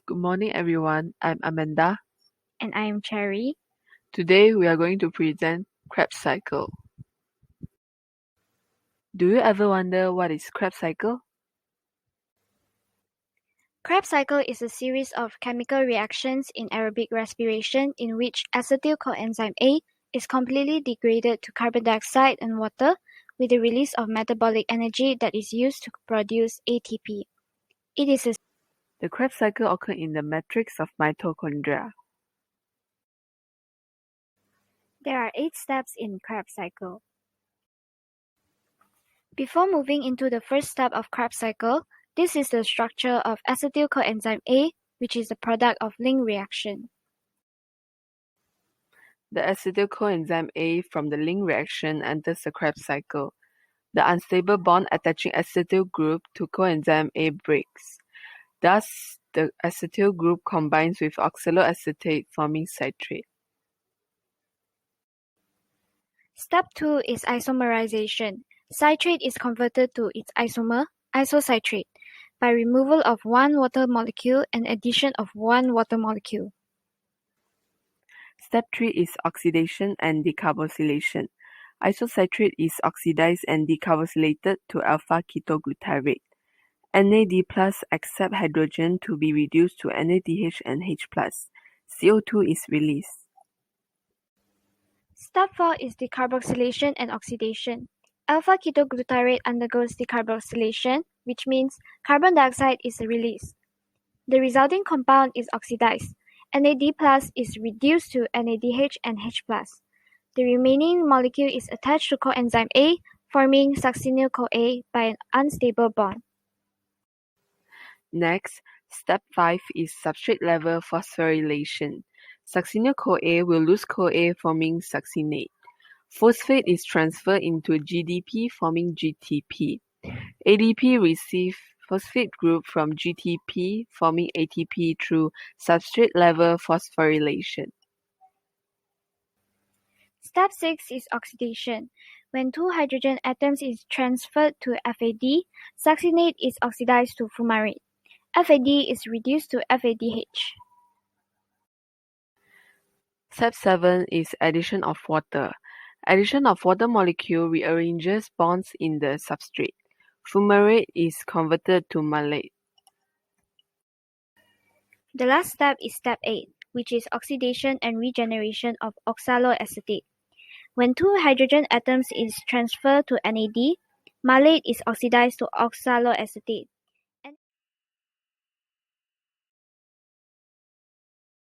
Good morning, everyone. I'm Amanda. And I am Cherry. Today, we are going to present Krebs cycle. Do you ever wonder what is Krebs cycle? Krebs cycle is a series of chemical reactions in aerobic respiration in which acetyl coenzyme A is completely degraded to carbon dioxide and water with the release of metabolic energy that is used to produce ATP. The Krebs cycle occurs in the matrix of mitochondria. There are 8 steps in Krebs cycle. Before moving into the first step of Krebs cycle, this is the structure of acetyl coenzyme A, which is a product of link reaction. The acetyl coenzyme A from the link reaction enters the Krebs cycle. The unstable bond attaching acetyl group to coenzyme A breaks. Thus, the acetyl group combines with oxaloacetate, forming citrate. Step 2 is isomerization. Citrate is converted to its isomer, isocitrate, by removal of one water molecule and addition of one water molecule. Step 3 is oxidation and decarboxylation. Isocitrate is oxidized and decarboxylated to alpha-ketoglutarate. NAD+ accepts hydrogen to be reduced to NADH and H+. CO2 is released. Step 4 is decarboxylation and oxidation. Alpha-ketoglutarate undergoes decarboxylation, which means carbon dioxide is released. The resulting compound is oxidized. NAD+ is reduced to NADH and H+. The remaining molecule is attached to coenzyme A, forming succinyl-CoA by an unstable bond. Next, step 5 is substrate-level phosphorylation. Succinyl-CoA will lose CoA, forming succinate. Phosphate is transferred into GDP, forming GTP. ADP receives phosphate group from GTP, forming ATP through substrate-level phosphorylation. Step 6 is oxidation. When 2 hydrogen atoms is transferred to FAD, succinate is oxidized to fumarate. FAD is reduced to FADH. Step 7 is addition of water. Addition of water molecule rearranges bonds in the substrate. Fumarate is converted to malate. The last step is step 8, which is oxidation and regeneration of oxaloacetate. When 2 hydrogen atoms is transferred to NAD, malate is oxidized to oxaloacetate.